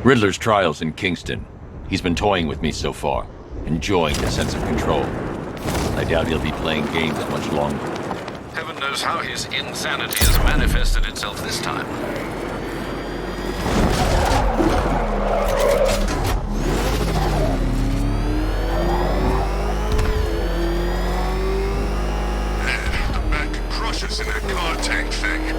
Riddler's trial's in Kingston. He's been toying with me so far, enjoying the sense of control. I doubt he'll be playing games much longer. Heaven knows how his insanity has manifested itself this time. The man can crush us in that car tank thing.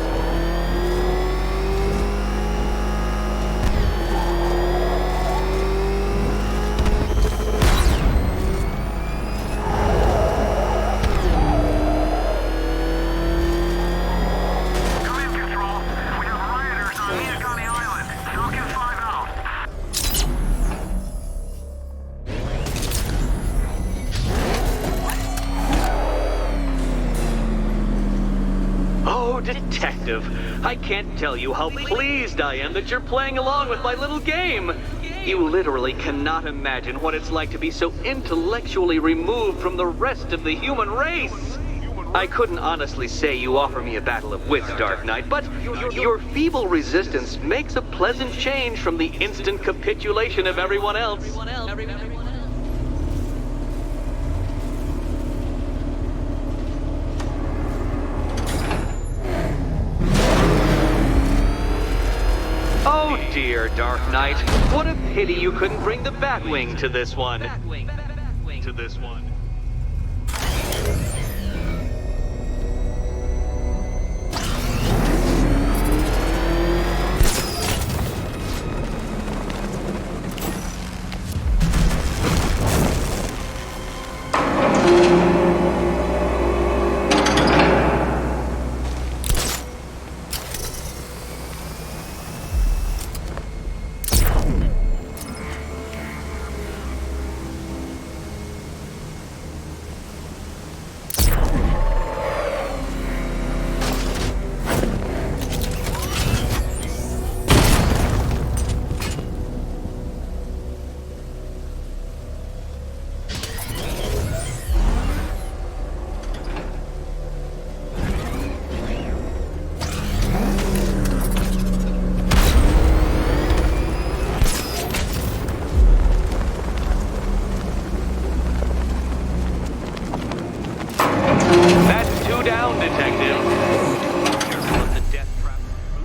Detective, I can't tell you how pleased I am that you're playing along with my little game. You literally cannot imagine what it's like to be so intellectually removed from the rest of the human race. I couldn't honestly say you offer me a battle of wits, Dark Knight, but your feeble resistance makes a pleasant change from the instant capitulation of everyone else. Oh dear, Dark Knight. What a pity you couldn't bring the Batwing to this one. Down, Detective. From the death trap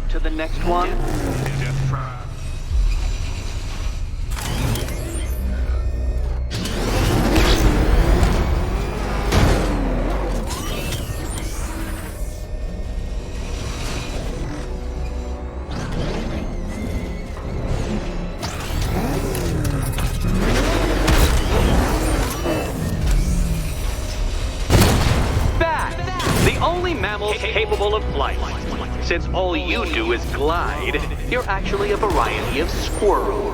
to the next one. Death trap. Only mammal capable of flight. Since all you do is glide, you're actually a variety of squirrel.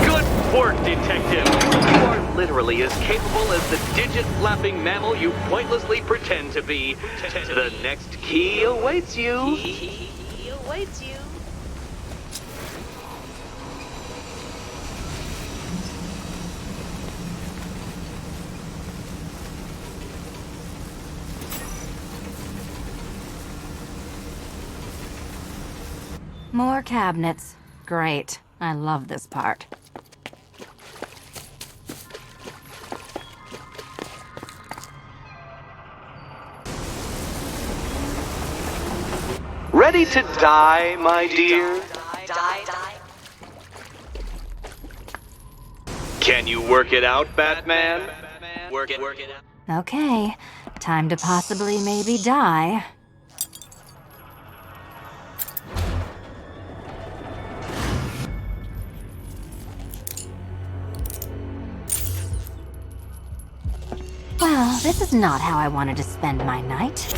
Good work, Detective. You are literally as capable as the digit-flapping mammal you pointlessly pretend to be. The next key awaits you. More cabinets. Great. I love this part. Ready to die, my dear? Can you work it out, Batman? Work it out. Okay. Time to possibly maybe die. Well, this is not how I wanted to spend my night.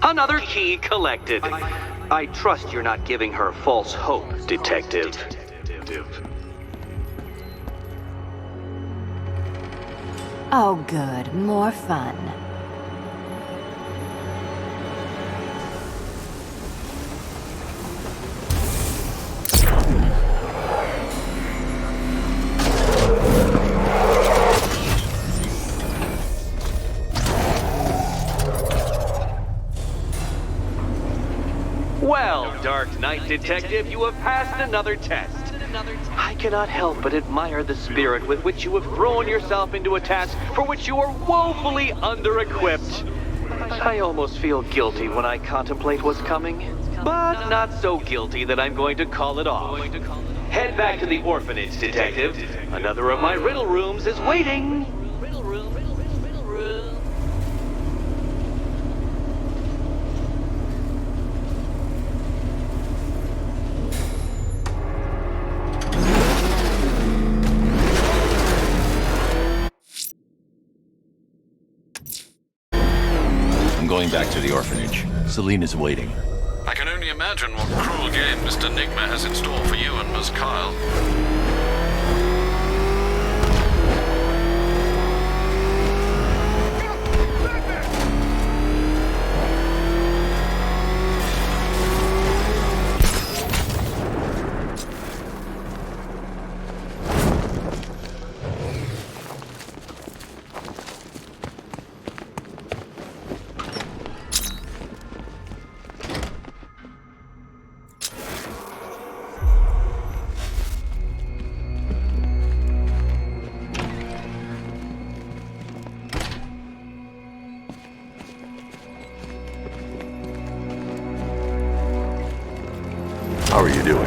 Another key collected. I trust you're not giving her false hope, Detective. Oh good, more fun. Dark Knight detective, you have passed another test. I cannot help but admire the spirit with which you have thrown yourself into a task for which you are woefully under-equipped. I almost feel guilty when I contemplate what's coming, but not so guilty that I'm going to call it off. Head back to the orphanage, detective. Another of my riddle rooms is waiting. Riddle room, riddle room. I'm going back to the orphanage. Celine is waiting. I can only imagine what cruel game Mr. Nigma has in store for you and Ms. Kyle. How are you doing?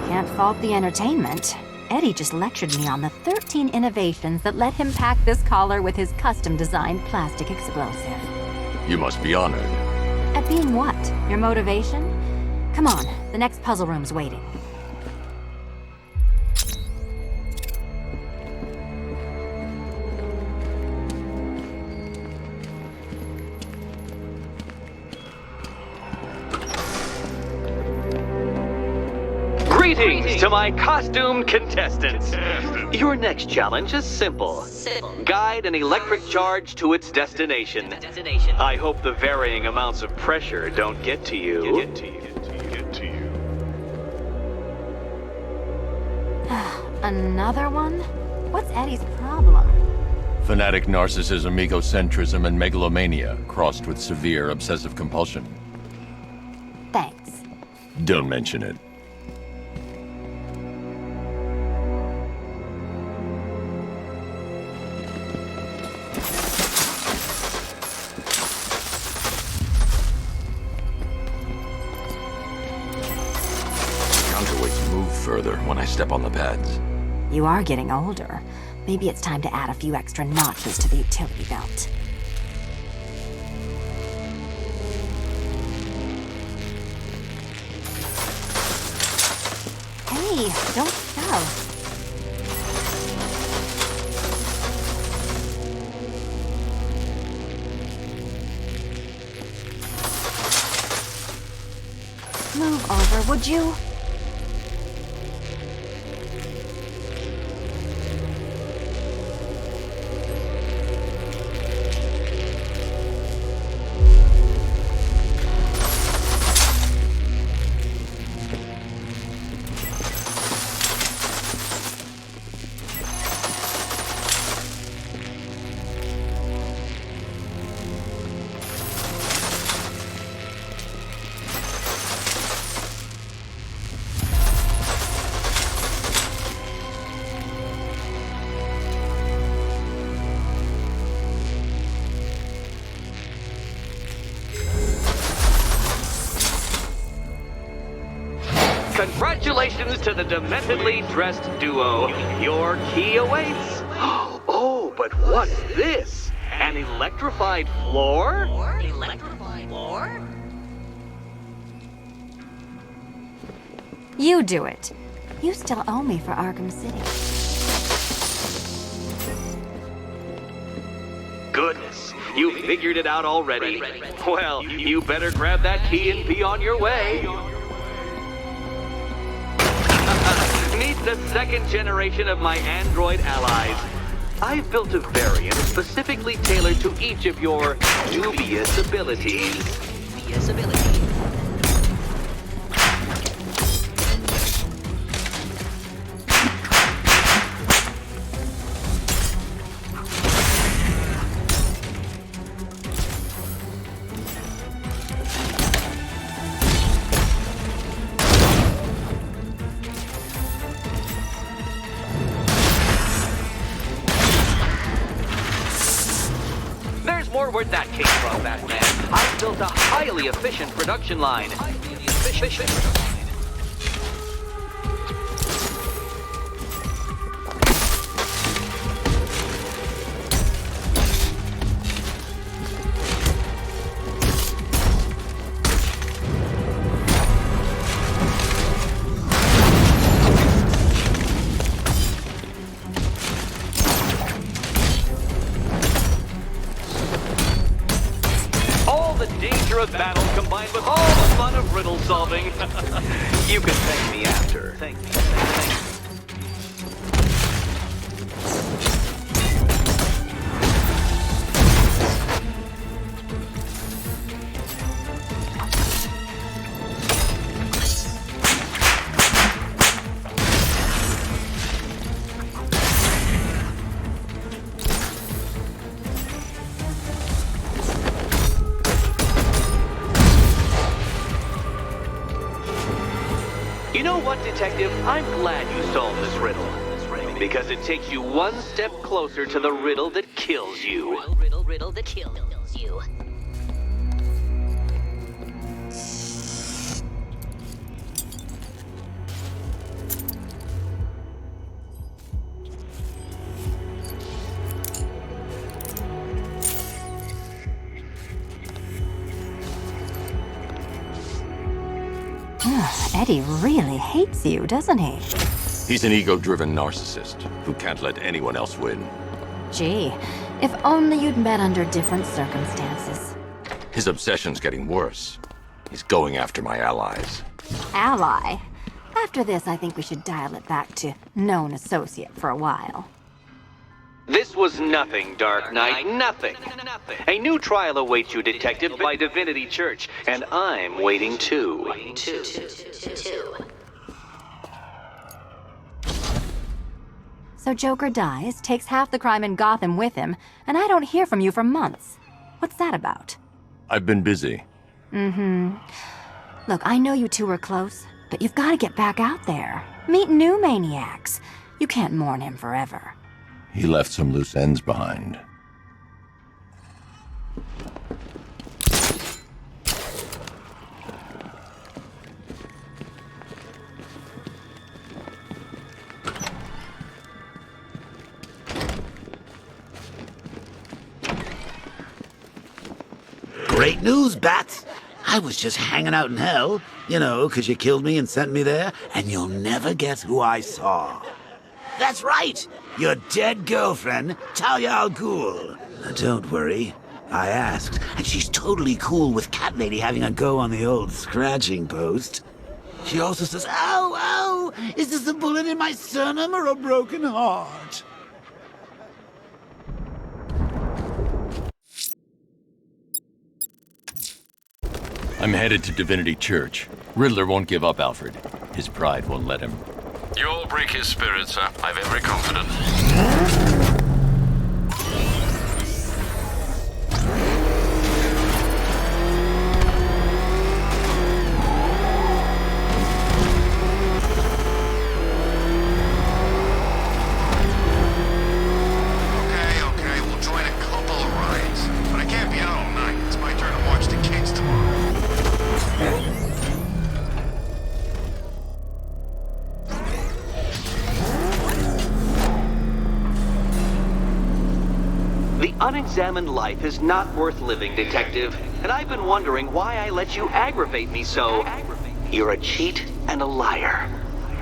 Can't fault the entertainment. Eddie just lectured me on the 13 innovations that let him pack this collar with his custom-designed plastic explosive. You must be honored. At being what? Your motivation? Come on, the next puzzle room's waiting. Greetings to my costumed contestants. Your next challenge is simple. Guide an electric charge to its destination. I hope the varying amounts of pressure don't get to you. Another one? What's Eddie's problem? Fanatic narcissism, egocentrism, and megalomania, crossed with severe obsessive compulsion. Thanks. Don't mention it. Counterweights move further when I step on the pads. You are getting older. Maybe it's time to add a few extra notches to the utility belt. Hey, don't shove. Move over, would you? Congratulations to the dementedly dressed duo. Your key awaits. Oh, but what's this? An electrified floor? Electrified floor? You do it. You still owe me for Arkham City. Goodness, you figured it out already. Well, you better grab that key and be on your way. Meet the second generation of my android allies. I've built a variant specifically tailored to each of your dubious abilities. where'd that came from, Batman? I've built a highly efficient production line. Of battle combined with all the fun of riddle solving. You can thank me after. Thank me. You know what, Detective? I'm glad you solved this riddle. Because it takes you one step closer to the riddle that kills you. Riddle that kills you. Eddie really hates you, doesn't he? He's an ego-driven narcissist who can't let anyone else win. Gee, if only you'd met under different circumstances. His obsession's getting worse. He's going after my allies. Ally? After this, I think we should dial it back to known associate for a while. This was nothing, Dark Knight, nothing. A new trial awaits you, Detective, by Divinity Church, and I'm waiting too. So Joker dies, takes half the crime in Gotham with him, and I don't hear from you for months. What's that about? I've been busy. Look, I know you two were close, but you've got to get back out there. Meet new maniacs. You can't mourn him forever. He left some loose ends behind. Great news, Bats! I was just hanging out in hell, you know, 'cause you killed me and sent me there, and you'll never guess who I saw. That's right! Your dead girlfriend, Talia al Ghul. Don't worry, I asked, and she's totally cool with Cat Lady having a go on the old scratching post. She also says, ow, ow! Is this a bullet in my sternum or a broken heart? I'm headed to Divinity Church. Riddler won't give up, Alfred. His pride won't let him. You'll break his spirit, sir. I've every confidence. Okay, we'll join a couple of rides. But I can't be out all night. It's my turn to watch the kids tomorrow. The unexamined life is not worth living, Detective. And I've been wondering why I let you aggravate me so. You're a cheat and a liar.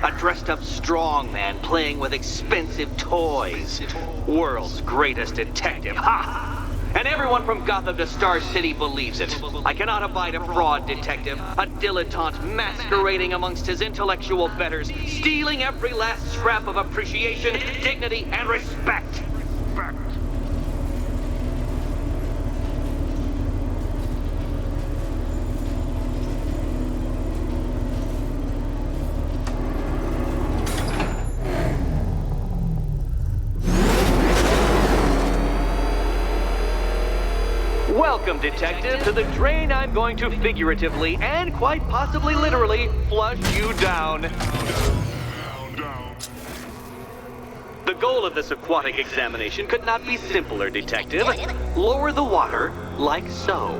A dressed-up strongman playing with expensive toys. World's greatest detective, ha! And everyone from Gotham to Star City believes it. I cannot abide a fraud, Detective. A dilettante masquerading amongst his intellectual betters, stealing every last scrap of appreciation, dignity, and respect. Welcome, Detective, to the drain I'm going to figuratively and quite possibly literally flush you down. Down. The goal of this aquatic examination could not be simpler, Detective. Lower the water, like so.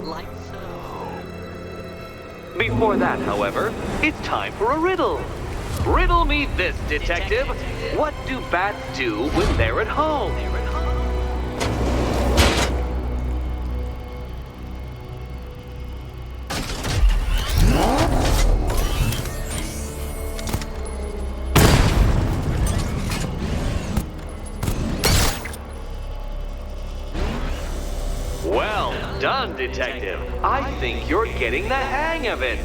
Before that, however, it's time for a riddle. Riddle me this, Detective. What do bats do when they're at home? Well done, Detective. I think you're getting the hang of it.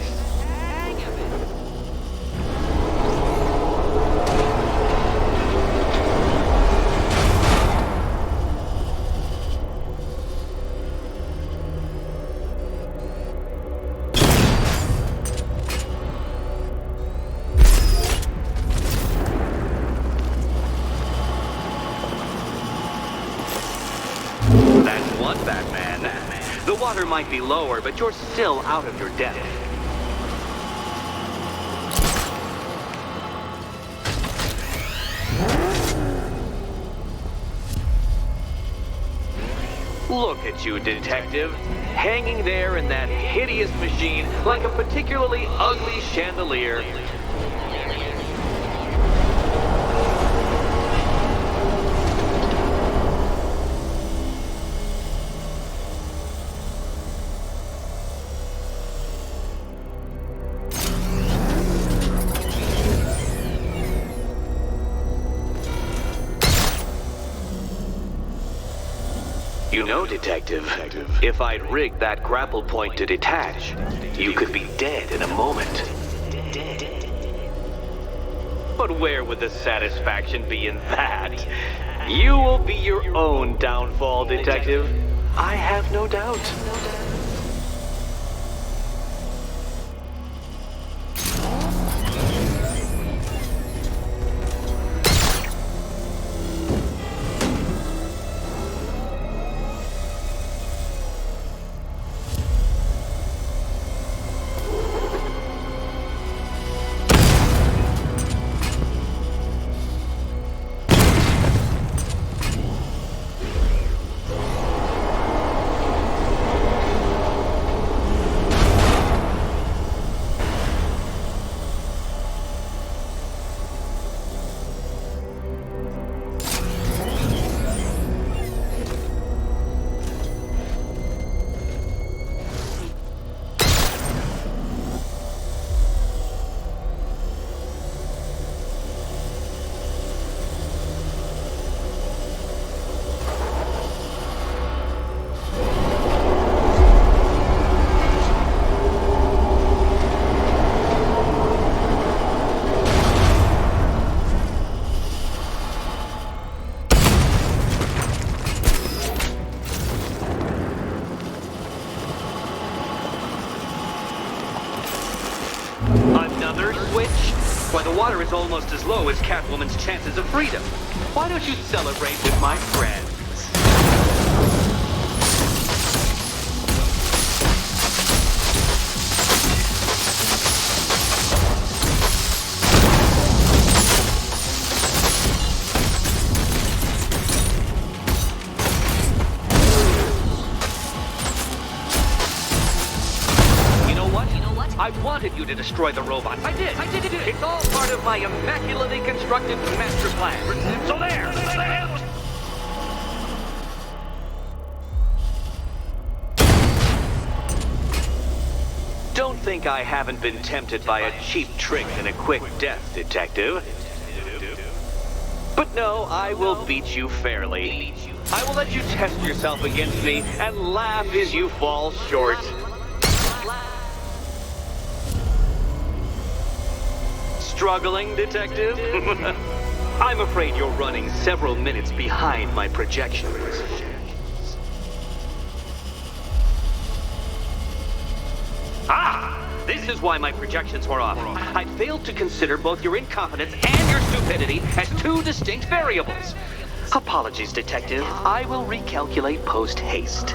That's one Batman. The water might be lower, but you're still out of your depth. Look at you, Detective. Hanging there in that hideous machine like a particularly ugly chandelier. You know, Detective, if I'd rigged that grapple point to detach, you could be dead in a moment. But where would the satisfaction be in that? You will be your own downfall, Detective. I have no doubt. Another switch? Why, the water is almost as low as Catwoman's chances of freedom. Why don't you celebrate with my friends? I wanted you to destroy the robot. I did. It's all part of my immaculately constructed master plan. So there. Don't think I haven't been tempted by a cheap trick and a quick death, Detective. But no, I will beat you fairly. I will let you test yourself against me and laugh as you fall short. Struggling, Detective? I'm afraid you're running several minutes behind my projections. Ah! This is why my projections were off. I failed to consider both your incompetence and your stupidity as two distinct variables. Apologies, Detective. I will recalculate post-haste.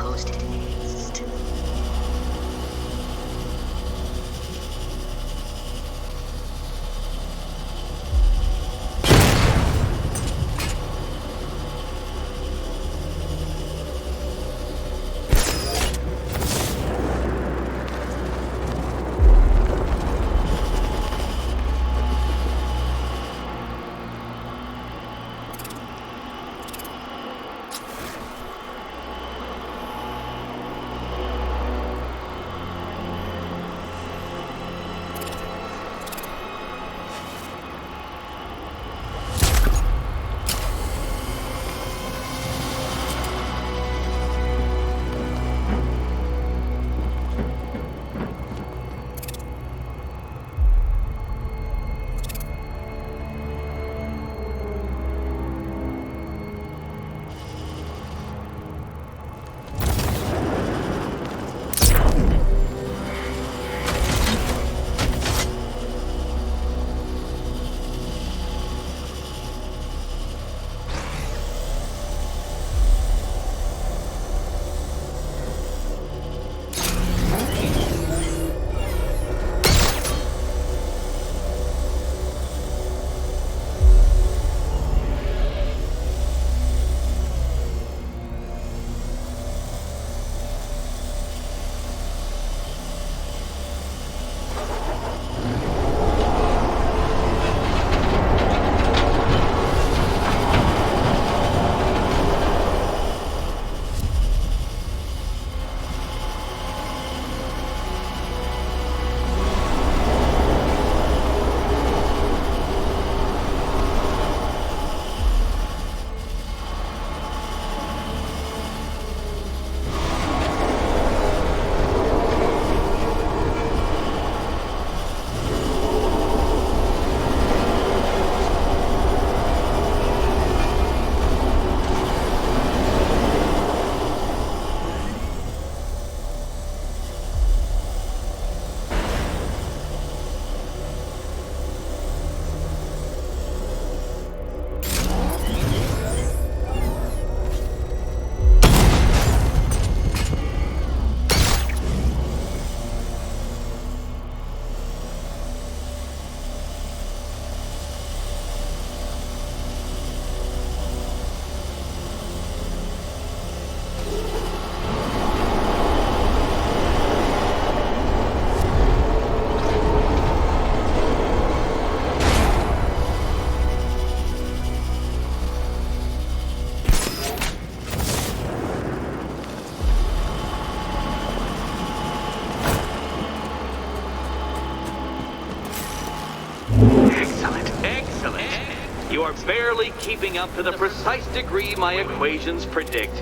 are barely keeping up to the precise degree my equations predict.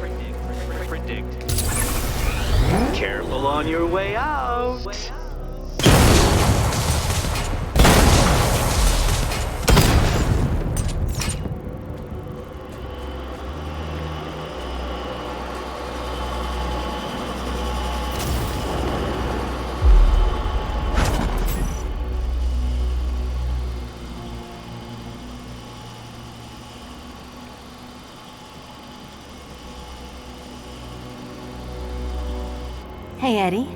Careful on your way out. Hey, Eddie,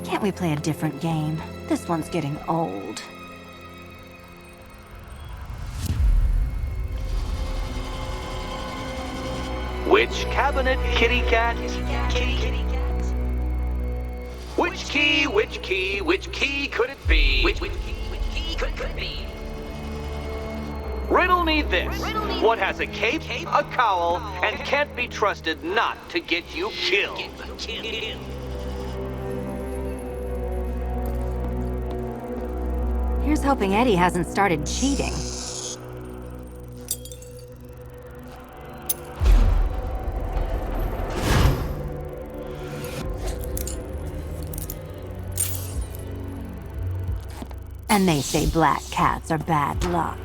can't we play a different game? This one's getting old. Which cabinet, kitty cat? Which key could it be? Which key could it be? Riddle me this. What has a cape, a cowl, and can't be trusted not to get you killed? Here's hoping Eddie hasn't started cheating. And they say black cats are bad luck.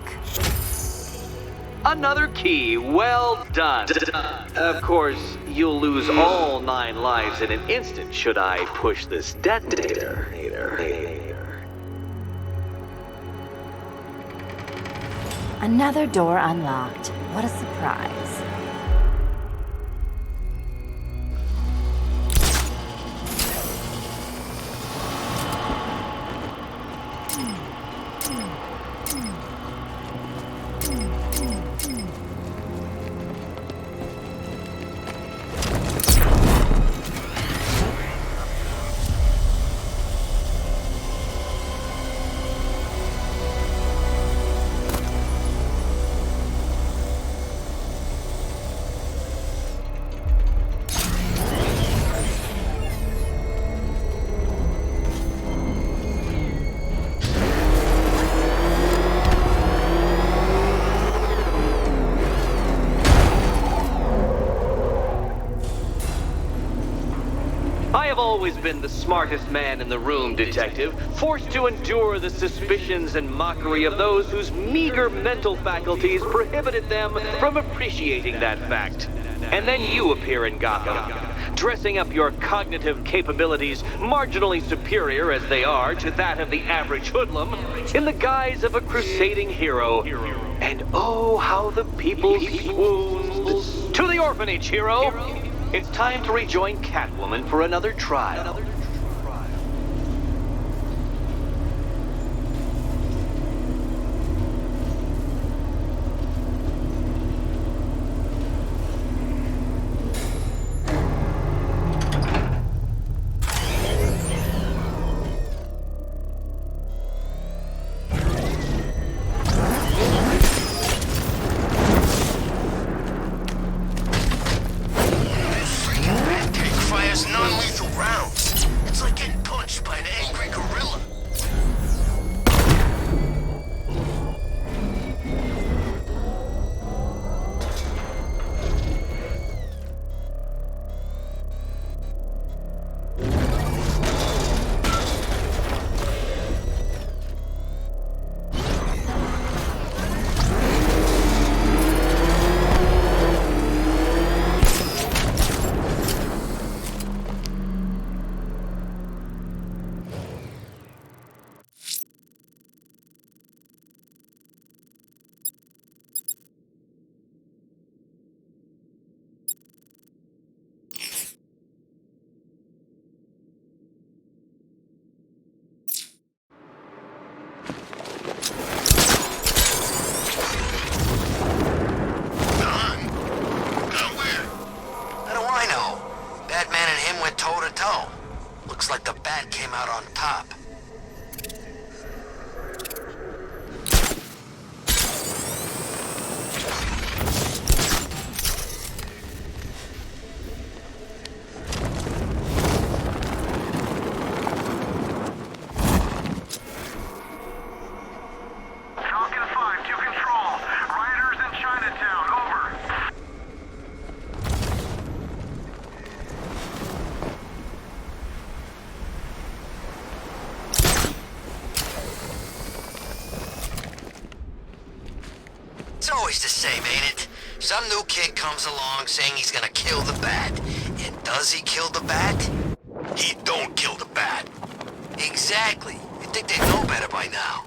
Another key. Well done. Of course, you'll lose all 9 lives in an instant should I push this detonator. Another door unlocked. What a surprise. I have always been the smartest man in the room, Detective, forced to endure the suspicions and mockery of those whose meager mental faculties prohibited them from appreciating that fact. And then you appear in Gotham, dressing up your cognitive capabilities, marginally superior as they are to that of the average hoodlum, in the guise of a crusading hero. And oh, how the people swooned. To the orphanage, hero! It's time to rejoin Catwoman for another trial. Non-lethal rounds. It's like getting punched by an angry gorilla. Looks like the bat came out on top. Falcon 5 to control. Riders in charge. always the same, ain't it? Some new kid comes along saying he's gonna kill the Bat. And does he kill the Bat? He don't kill the Bat. Exactly. You'd think they'd know better by now.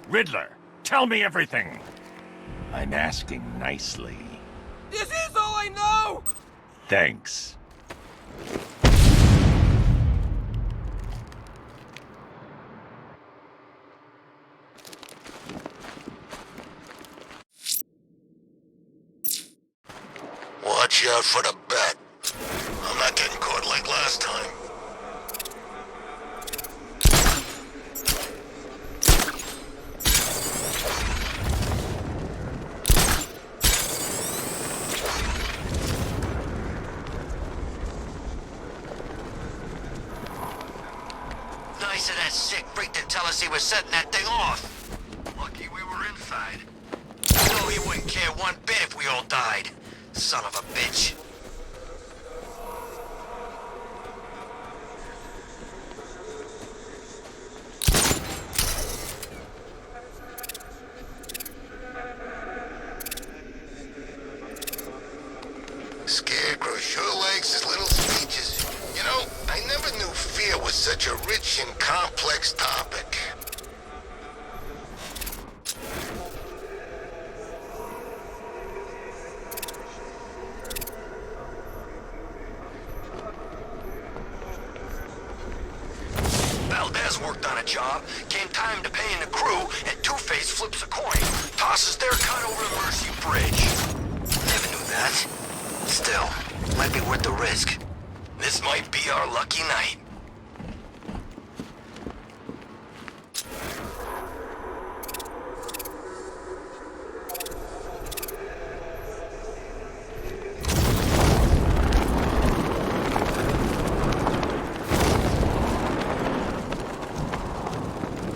Riddler, tell me everything. I'm asking nicely. This is all I know! Thanks. Watch out for the Bat. I'm not getting caught like last time. Nice of that sick freak to tell us he was setting that thing off. Lucky we were inside. No, he wouldn't care one bit if we all died. Son of a bitch. Scarecrow sure likes his little speeches. You know, I never knew fear was such a rich and complex topic. Valdez worked on a job, came time to paying the crew, and Two-Face flips a coin, tosses their cut over the Mercy Bridge. Never knew that. Still, might be worth the risk. This might be our lucky night.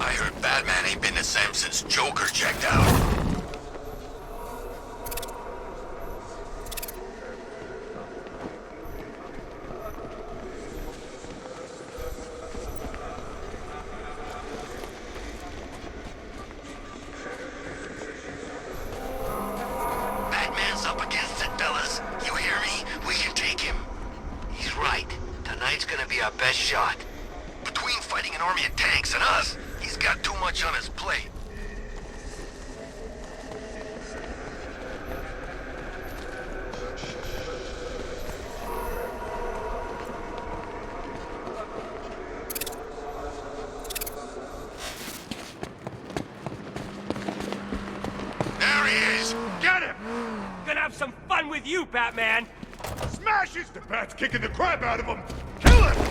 I heard Batman ain't been the same since Joker checked out. Batman's up against it, fellas. You hear me? We can take him. He's right. Tonight's gonna be our best shot. Between fighting an army of tanks and us, he's got too much on his plate. There he is! Get him! Gonna have some fun with you, Batman! Smashes! The Bat's kicking the crap out of him! Kill him!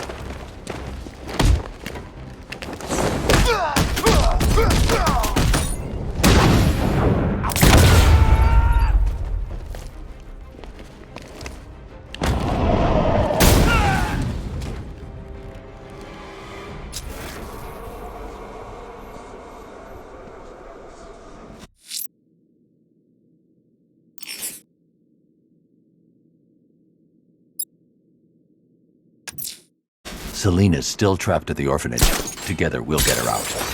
Selina's still trapped at the orphanage. Together, we'll get her out.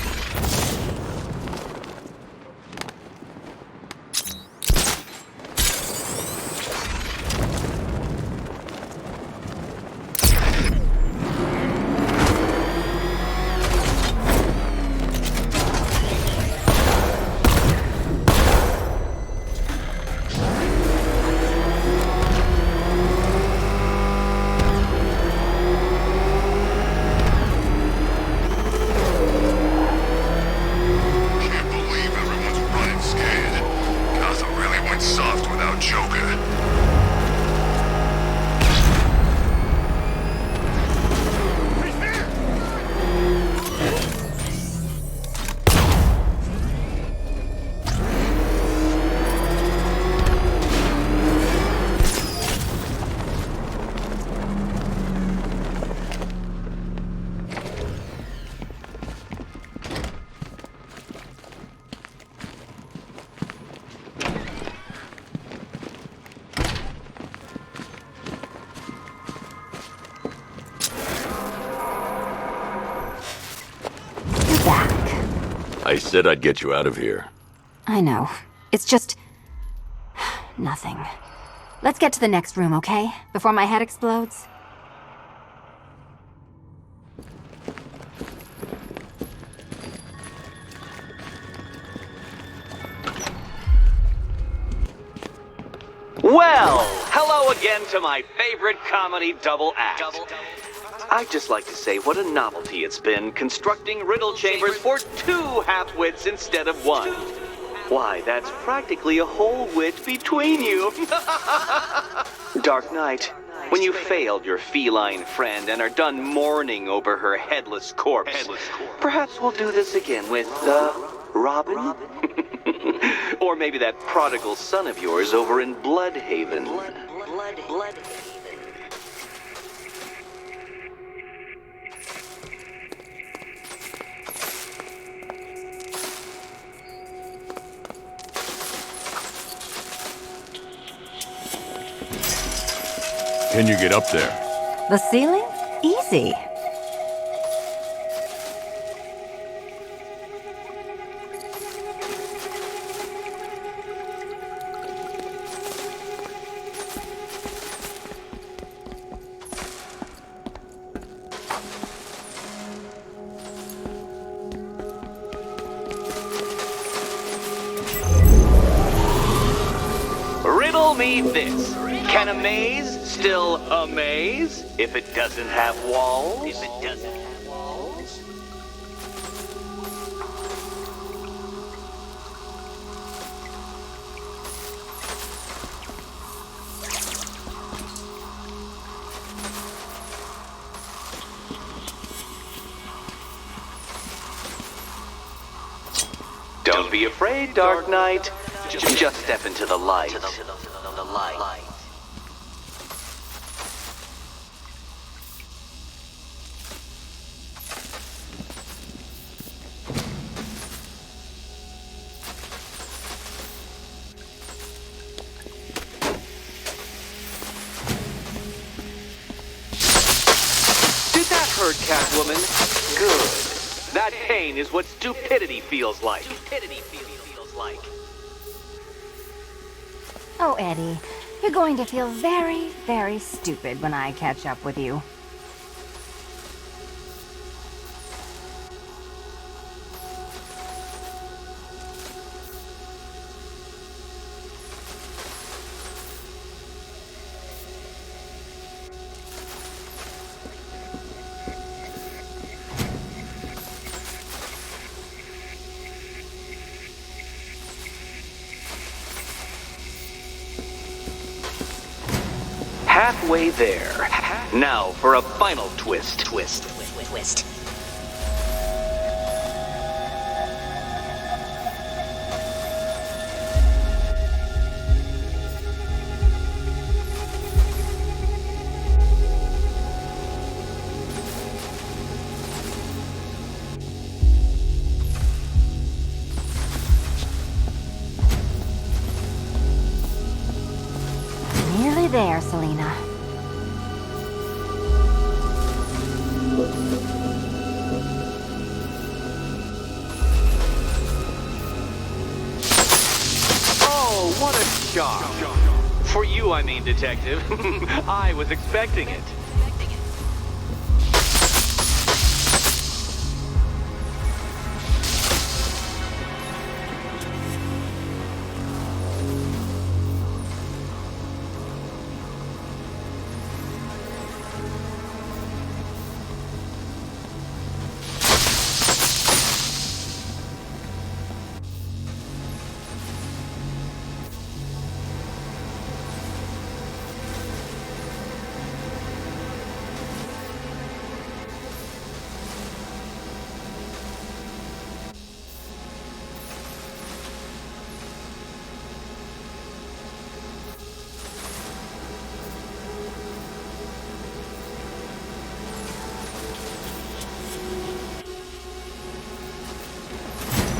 said I'd get you out of here. I know. It's just... nothing. Let's get to the next room, okay? Before my head explodes. Well, hello again to my favorite comedy double act. I'd just like to say what a novelty it's been constructing riddle chambers for 2 half-wits instead of 1. Why, that's practically a whole wit between you. Dark Knight, when you failed your feline friend and are done mourning over her headless corpse, perhaps we'll do this again with, Robin? Or maybe that prodigal son of yours over in Bloodhaven. Bloodhaven. Can you get up there? The ceiling? Easy. Riddle me this. Can a maze still amaze if it doesn't have walls? Don't be afraid, Dark Knight. Just step into the light. Did that hurt, Catwoman? Good. That pain is what stupidity feels like. Oh, Eddie, you're going to feel very, very stupid when I catch up with you. Halfway there. Now for a final twist. Nearly there, Selena. Oh, what a shock. For you, I mean, Detective. I was expecting it.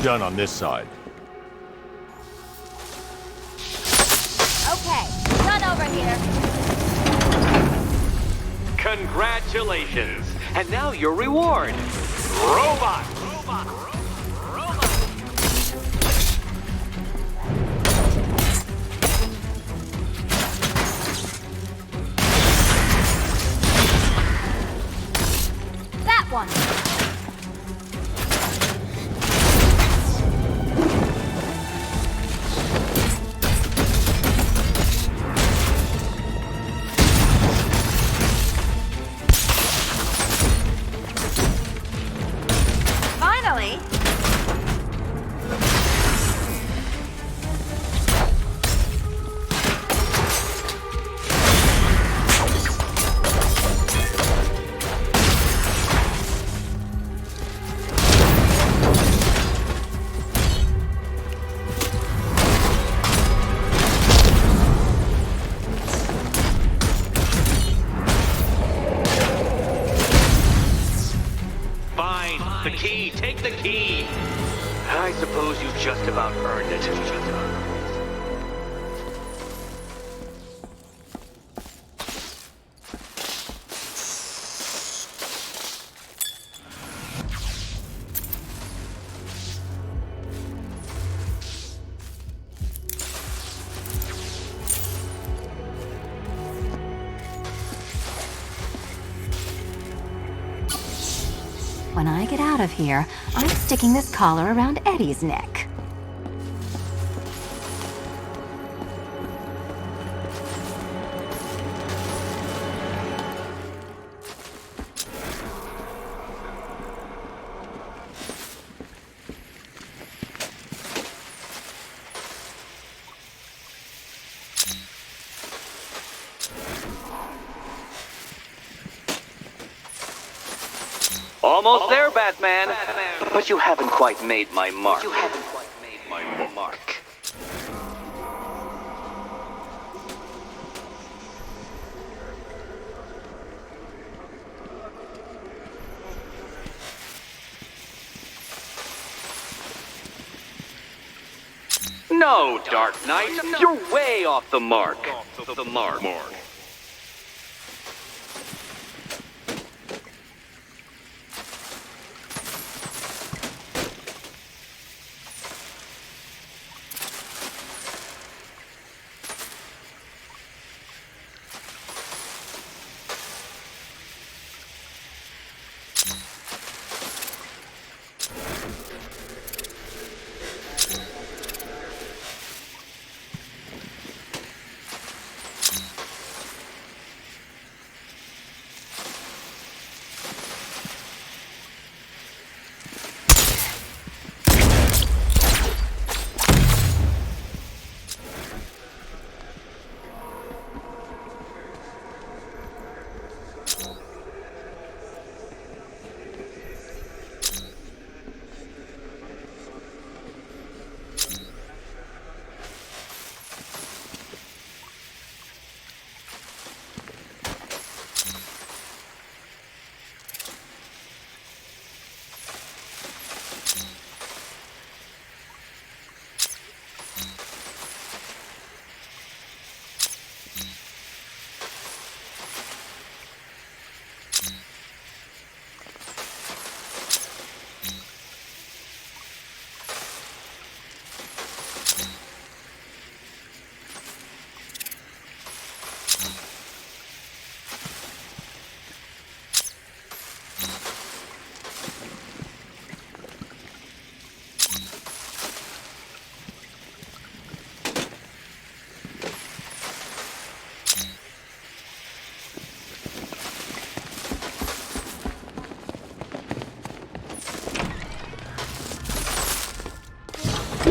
Done on this side. Okay, done over here. Congratulations. And now your reward. Robot. the key. I suppose you've just about earned it. When I get out of here, I'm sticking this collar around Eddie's neck. Almost there, Batman. But you haven't quite made my mark. No, Dark Knight, you're way off the mark. The mark.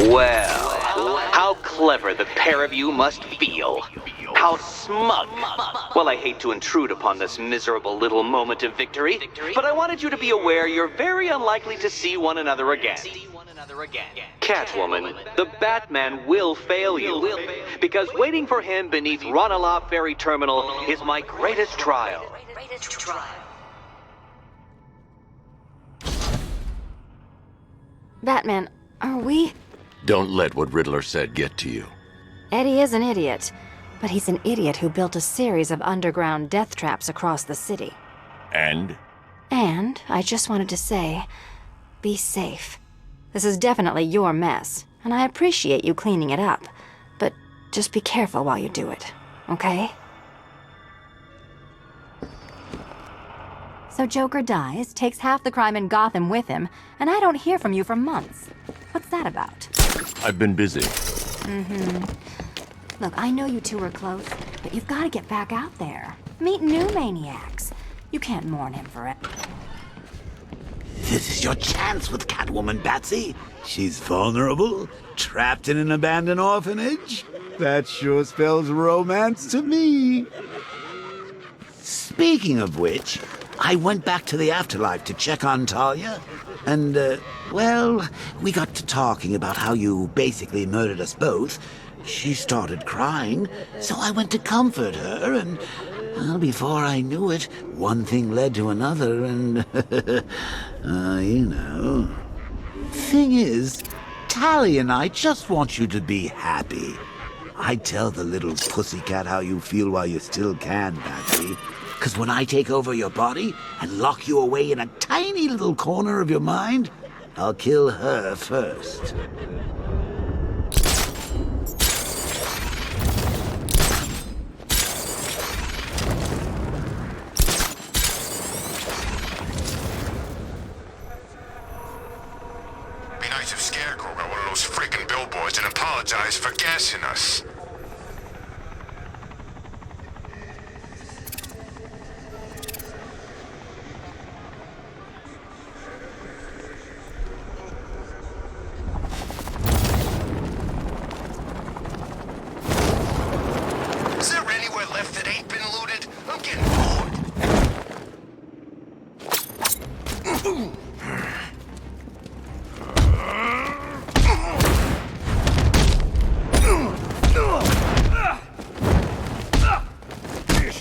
Well, how clever the pair of you must feel. How smug. Well, I hate to intrude upon this miserable little moment of victory, but I wanted you to be aware you're very unlikely to see one another again. Catwoman, the Batman will fail you, because waiting for him beneath Ranelagh Ferry Terminal is my greatest trial. Batman, are we... Don't let what Riddler said get to you. Eddie is an idiot, but he's an idiot who built a series of underground death traps across the city. And? And I just wanted to say, be safe. This is definitely your mess, and I appreciate you cleaning it up, but just be careful while you do it, okay? So Joker dies, takes half the crime in Gotham with him, and I don't hear from you for months. What's that about? I've been busy. Look, I know you two are close, but you've got to get back out there. Meet new maniacs. You can't mourn him forever. This is your chance with Catwoman, Batsy. She's vulnerable, trapped in an abandoned orphanage. That sure spells romance to me. Speaking of which, I went back to the afterlife to check on Talia, and, well, we got to talking about how you basically murdered us both. She started crying, so I went to comfort her, and, well, before I knew it, one thing led to another, and, you know. Thing is, Tally and I just want you to be happy. I tell the little pussycat how you feel while you still can, Patsy. 'Cause when I take over your body and lock you away in a tiny little corner of your mind, I'll kill her first. Be nice if Scarecrow got one of those freaking billboards and apologized for gassing us. Is there anywhere left that ain't been looted? I'm getting bored.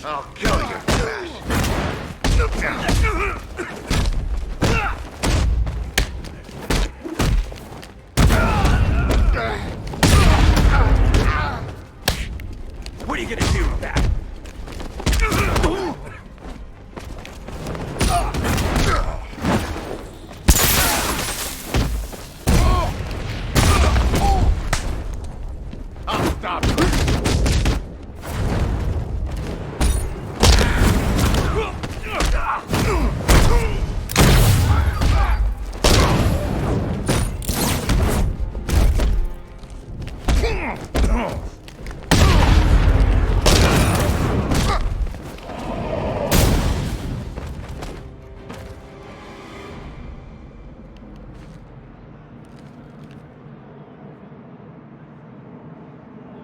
I'll kill you for that. What are you gonna do?